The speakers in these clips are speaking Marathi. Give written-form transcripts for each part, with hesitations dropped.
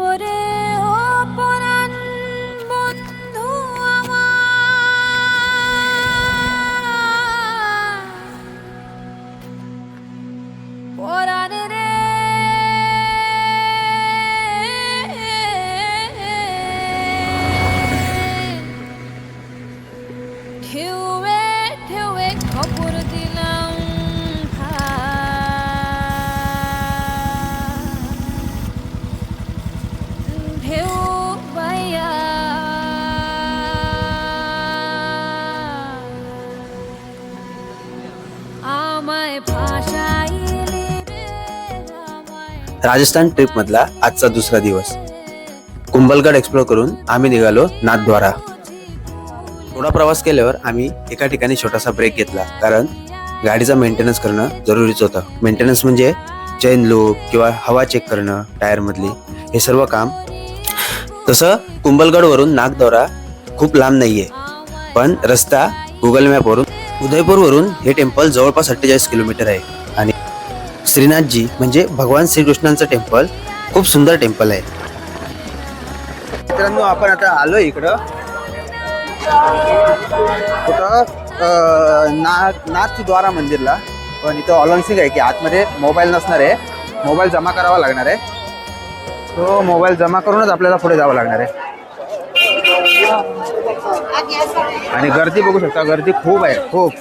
ওরে ও পরাণ বন্ধু আমার, পরাণ রে ঠেউয়ে ঠেউয়ে খবর দিলাম ঢেউ বাইয়া আমায় ভাষাইলে রে আমায়। राजस्थान ट्रिप मधला आजचा दुसरा दिवस. कुंभलगड एक्सप्लोर करून आम्ही निघालो नाथद्वारा. थोडा प्रवास केल्यावर आम्ही एका ठिकाणी छोटासा ब्रेक घेतला, कारण गाडीचा मेंटेनन्स करणं जरुरीच होतं. मेंटेनन्स म्हणजे चेन लूप किंवा हवा चेक करणं टायर मधली, हे सर्व काम. तसं कुंभलगड वरून नाथद्वारा खूप लांब नाहीये, पण रस्ता गुगल मॅप वरून उदयपूर वरून हे टेम्पल जवळपास 48 किलोमीटर आहे. आणि श्रीनाथजी म्हणजे भगवान श्रीकृष्णांचं टेम्पल खूप सुंदर टेम्पल आहे. मित्रांनो, आपण आता आलोय इकडं कुठं नाथद्वारा मंदिरला. पण इथं ऑलॉन्सिंग आहे की आतमध्ये मोबाईल नसणार आहे, मोबाईल जमा करावा लागणार आहे. तो मोबाईल जमा करूनच आपल्याला पुढे जावं लागणार आहे. आणि गर्दी बघू शकता, गर्दी खूप आहे, खूप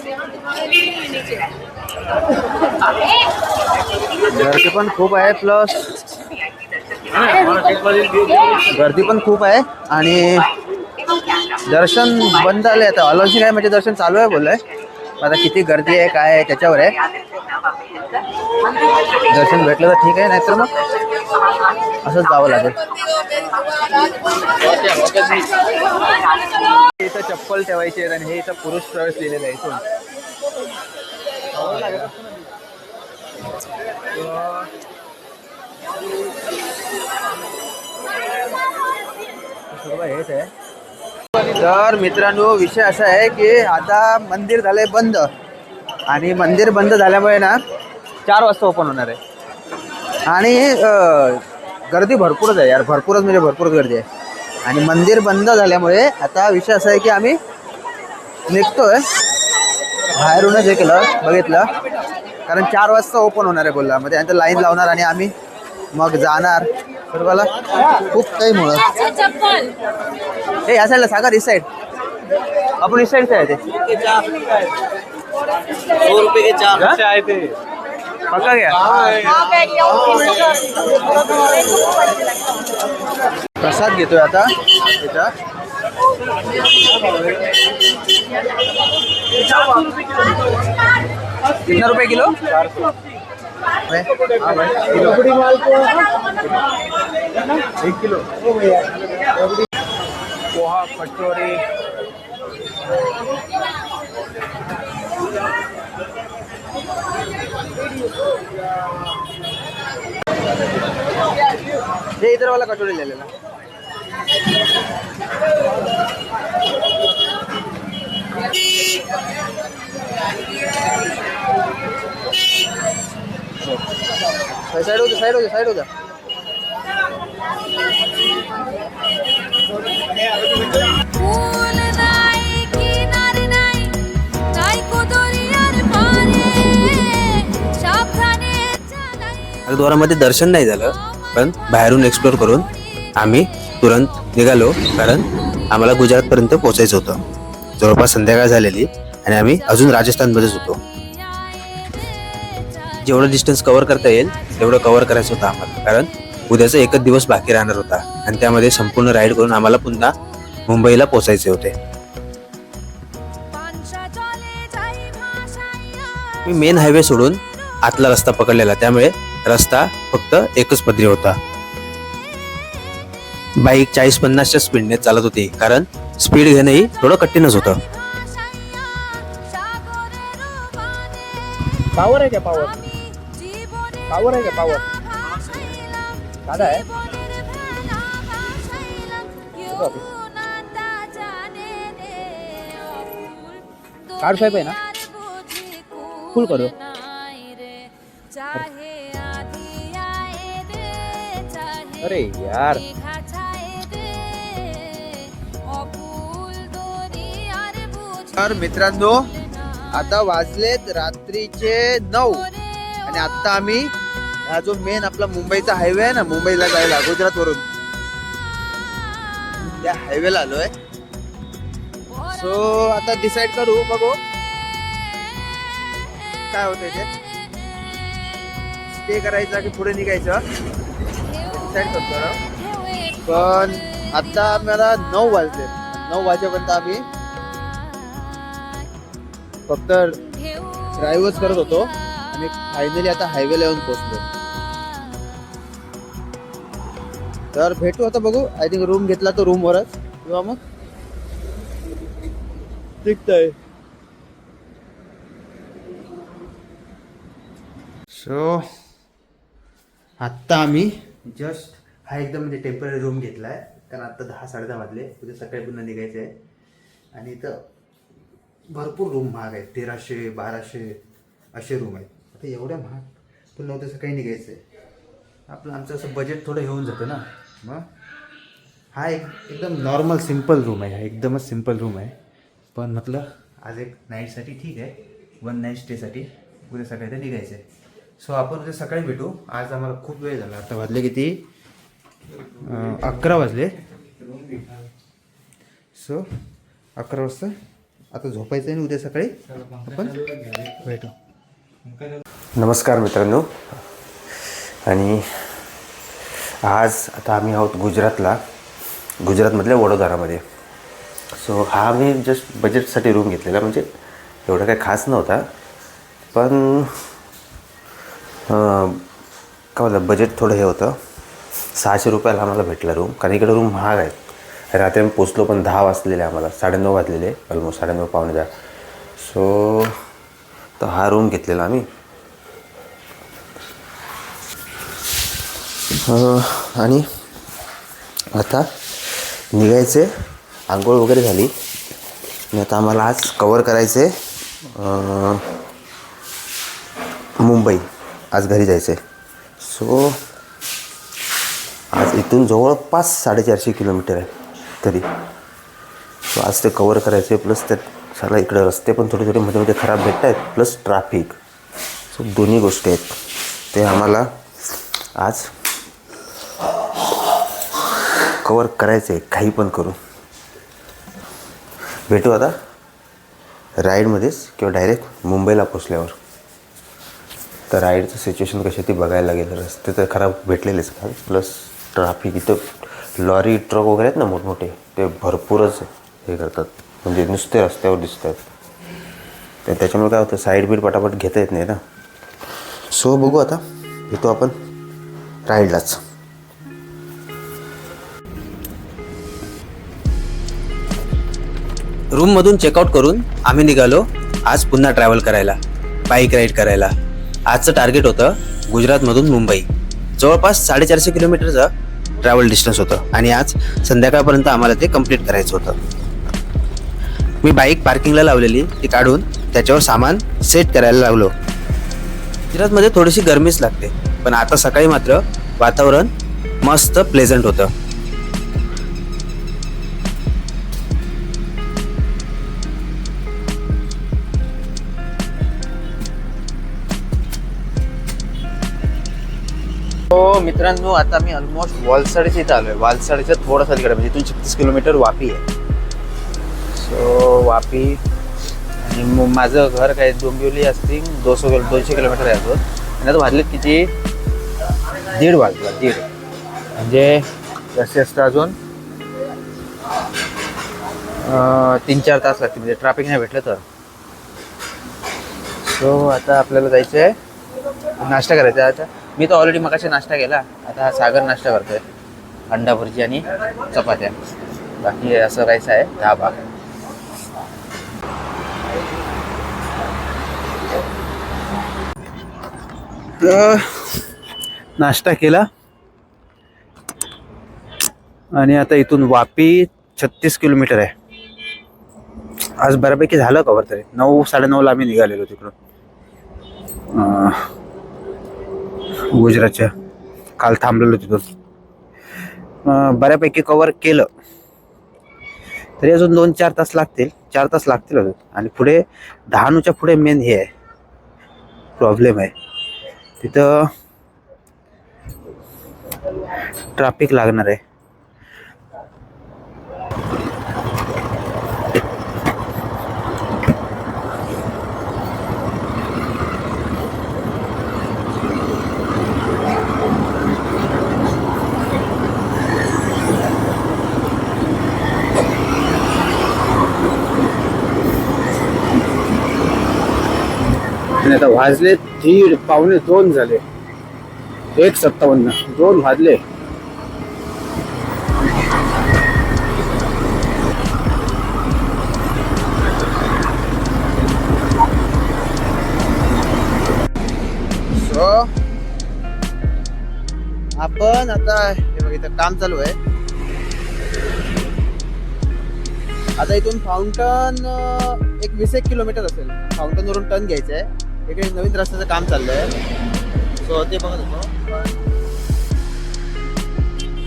गर्दी पण खूप आहे. प्लस गर्दी पण खूप आहे आणि दर्शन बंद आले. आता अलॉन्सिंग आहे म्हणजे दर्शन चालू आहे बोललंय. आता किती गर्दी आहे काय आहे त्याच्यावर आहे. दर्शन भेटलं तर ठीक आहे, नाहीतर मग असंच जावं लागेल. इथं चप्पल ठेवायची आहे आणि हे इथं पुरुष प्रवेश लिहिलेलं आहे. इथून सर्व हेच आहे. तर मित्रांनो, विषय असा आहे की आता मंदिर झालंय बंद आणि मंदिर बंद झाल्यामुळे ना 4 वाजता ओपन होणार आहे. आणि गर्दी भरपूरच आहे यार, भरपूरच म्हणजे भरपूरच गर्दी आहे. आणि मंदिर बंद झाल्यामुळे आता विषय असा आहे की आम्ही निघतोय. बाहेरूनच हे केलं बघितलं, कारण 4 वाजता ओपन होणार आहे बोलला. मग त्यानंतर लाईन लावणार आणि आम्ही मग जाणार. तर मला खूप काही मुळे हे या साईडला सागर, इस साईड आपण इस साईड से आहे ते 100 रुपये के 4 आहे ते पक्का घ्या. प्रसाद घेतोय आता इथं. कितना रुपये किलो? 400. 1 किलो पोहा, कचोरी, ये इधर वाला कचोरी ले लेना. साइड हो जा, साइड हो जा, साइड हो जा. द्वारामध्ये दर्शन नाही झालं, पण बाहेरून एक्सप्लोर करून आम्ही तुरंत निघालो, कारण आम्हाला गुजरातपर्यंत पोहोचायचं होतं. जवळपास संध्याकाळ झालेली आणि आम्ही अजून राजस्थानमध्येच होतो. जेवढं डिस्टन्स कव्हर करता येईल तेवढं कव्हर करायचं होतं आम्हाला, कारण उद्याचा एकच दिवस बाकी राहणार होता आणि त्यामध्ये संपूर्ण राईड करून आम्हाला पुन्हा मुंबईला पोहोचायचे होते. मी मेन हायवे सोडून आतला रस्ता पकडलेला, त्यामुळे रस्ता फक्त एकच पदरी होता. बाईक 40-50च्या स्पीडने चालत होती, कारण स्पीड घेणंही थोडं कठीणच होतं. पावर आहे का? पावर आहे का? पावर साधा आहे. कार्ड स्वाइप आहे ना फुल करो अरे यार तर मित्रांनो आता वाजलेत रात्रीचे 9 आणि आता आम्ही हा जो मेन आपला मुंबईचा हायवे आहे ना मुंबईला जायला गुजरात वरून त्या हायवेला आलोय. सो आता डिसाईड करू बघू काय होतंय ते स्टे करायचा की पुढे निघायचं डिसाईड करतो ना. पण आता मला 9 वाजले 9 वाजेपर्यंत आम्ही फक्त ड्राईव्हच करत होतो आणि फायनली आता हायवेला येऊन पोहोचलो. तर भेटू आता बघू आय थिंक रूम घेतला तर रूमवरच किंवा मग दिखतंय. सो आत्ता आम्ही जस्ट हा एकदम म्हणजे टेम्पररी रूम घेतलाय कारण आता 10-10:30 वाजले उद्या सकाळी पुन्हा निघायचं आहे. आणि इथं भरपूर रूम महाग आहेत 1300-1200 असे रूम आहेत. आता एवढ्या महाग पुन्हा उद्या सकाळी निघायचं आहे आपलं आमचं असं बजेट थोडं घेऊन जातं ना. मग हा एकदम नॉर्मल सिम्पल रूम आहे हा एकदमच सिम्पल रूम आहे. पण म्हटलं आज एक नाईटसाठी ठीक आहे 1 नाईट स्टेसाठी उद्या सकाळी तर निघायचं आहे. सो आपण उद्या सकाळी भेटू. आज आम्हाला खूप वेळ झाला आता वाजले किती 11 वाजले. सो 11 वाजता आता झोपायचं आहे आणि उद्या सकाळी आपण भेटू. नमस्कार मित्रांनो. आणि आज आता आम्ही आहोत गुजरातमधल्या वडोदरामध्ये. सो हा आम्ही जस्ट बजेटसाठी रूम घेतलेला म्हणजे एवढा काही खास नव्हता पण काय म्हणतात बजेट थोडं हे होतं. 600 रुपयाला आम्हाला भेटला रूम कारण इकडे रूम महाग आहेत. रात्री आम्ही पोचलो पण 10 वाजलेले आम्हाला 9:30 वाजलेले ऑलमोस्ट 9:30 पावणे 10. सो तर हा रूम घेतलेला आम्ही. आणि आता निघायचे आंघोळ वगैरे झाली आणि आता आम्हाला आज कवर करायचे मुंबई. आज घरी जायचं आहे. सो आज इथून जवळपास 450 किलोमीटर आहे तरी. सो आज ते कवर करायचे प्लस त्यात सगळं इकडे रस्ते पण थोडे मध्ये मध्ये खराब भेटत आहेत प्लस ट्रॅफिक. सो दोन्ही गोष्टी आहेत ते आम्हाला आज कवर करायचं आहे काही पण करून. भेटू आता राईडमध्येच किंवा डायरेक्ट मुंबईला पोचल्यावर. तर राईडचं सिच्युएशन कशी ती बघायला लागेल. रस्ते तर खराब भेटलेलेच का प्लस ट्रॅफिक इथं लॉरी ट्रक वगैरे आहेत ना मोठमोठे ते भरपूरच हे करतात म्हणजे नुसते रस्त्यावर दिसत आहेत. तर त्याच्यामुळे काय होतं साईड बीड पटापट घेता येत नाही ना. सो बघू आता येतो आपण राईडलाच. रूममधून चेकआउट करून आम्ही निघालो आज पुन्हा ट्रॅव्हल करायला बाईक राईड करायला. आजचं टार्गेट होतं गुजरातमधून मुंबई. जवळपास 450 किलोमीटरचं ट्रॅव्हल डिस्टन्स होतं आणि आज संध्याकाळपर्यंत आम्हाला ते कंप्लीट करायचं होतं. मी बाईक पार्किंगला लावलेली ती काढून त्याच्यावर सामान सेट करायला लागलो. गुजरातमध्ये थोडीशी गरमीच लागते पण आता सकाळी मात्र वातावरण मस्त प्लेझंट होतं. हो मित्रांनो आता मी ऑलमोस्ट वालसाडच्या इथं आलोय. वालसाडच्या थोडंसं तिकडे म्हणजे इथून 36 किलोमीटर वापी आहे. सो वापी आणि माझं घर काय डोंबिवली असतील 200 किलोमीटर आहे अजून. आणि आता वाजलेत किती 1:30 वाजला 1:30 म्हणजे जास्तीत जास्त अजून 3-4 तास लागतील म्हणजे ट्रॅफिक नाही भेटलं तर. सो आता आपल्याला जायचं आहे नाश्ता करायचा. आता मी तर ऑलरेडी मगाशी नाश्ता केला. आता हा सागर नाश्ता करतोय अंडा भुर्जी आणि चपात्या. बाकी असं काहीच आहे ढाबा. नाश्ता केला आणि आता इथून वापी 36 किलोमीटर आहे. आज बऱ्यापैकी झालं कवर तरी 9-9:30ला आम्ही निघालेलो तिकडून गुजरातच्या. काल थांबलेलो तिथून बऱ्यापैकी कवर केलं. तरी अजून 2-4 तास लागतील, 4 तास लागतील अजून. आणि पुढे डहाणूच्या पुढे मेन हे आहे प्रॉब्लेम आहे, तिथं ट्रॅफिक लागणार आहे. आणि आता वाजले 1:15-2 झाले. 1:57 2 वाजले. सो आपण आता हे बघ इथं काम चालू आहे. आता इथून फाउंटन एक 20 किलोमीटर असेल. फाउंटन वरून टर्न घ्यायचं आहे. इकडे नवीन रस्त्याचं काम चाललंय. सो ते बघत होतो.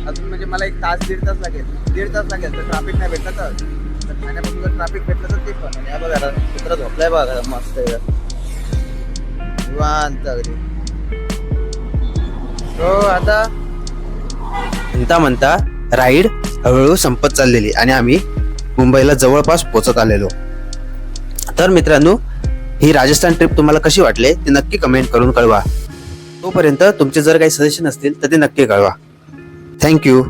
अजून म्हणजे मला 1-1.5 तास लागेल. 1.5 तास लागेल तर ट्रॅफिक नाही भेटलं तर ठाण्यापासून जर ट्रॅफिक भेटलं तर ते पण. आणि हा बघा कुत्रा झोपलाय बघा मस्त आहे निवांत अगदी. सो आता म्हणता राईड हळूहळू संपत चाललेली आणि आम्ही मुंबईला जवळपास पोहोचत आलेलो. तर मित्रांनो, ही राजस्थान ट्रिप तुम्हाला कशी वाटले ते नक्की कमेंट करून कळवा. तोपर्यंत तुमचे जर काही सजेशन असतील तर ते नक्की कळवा. थँक्यू.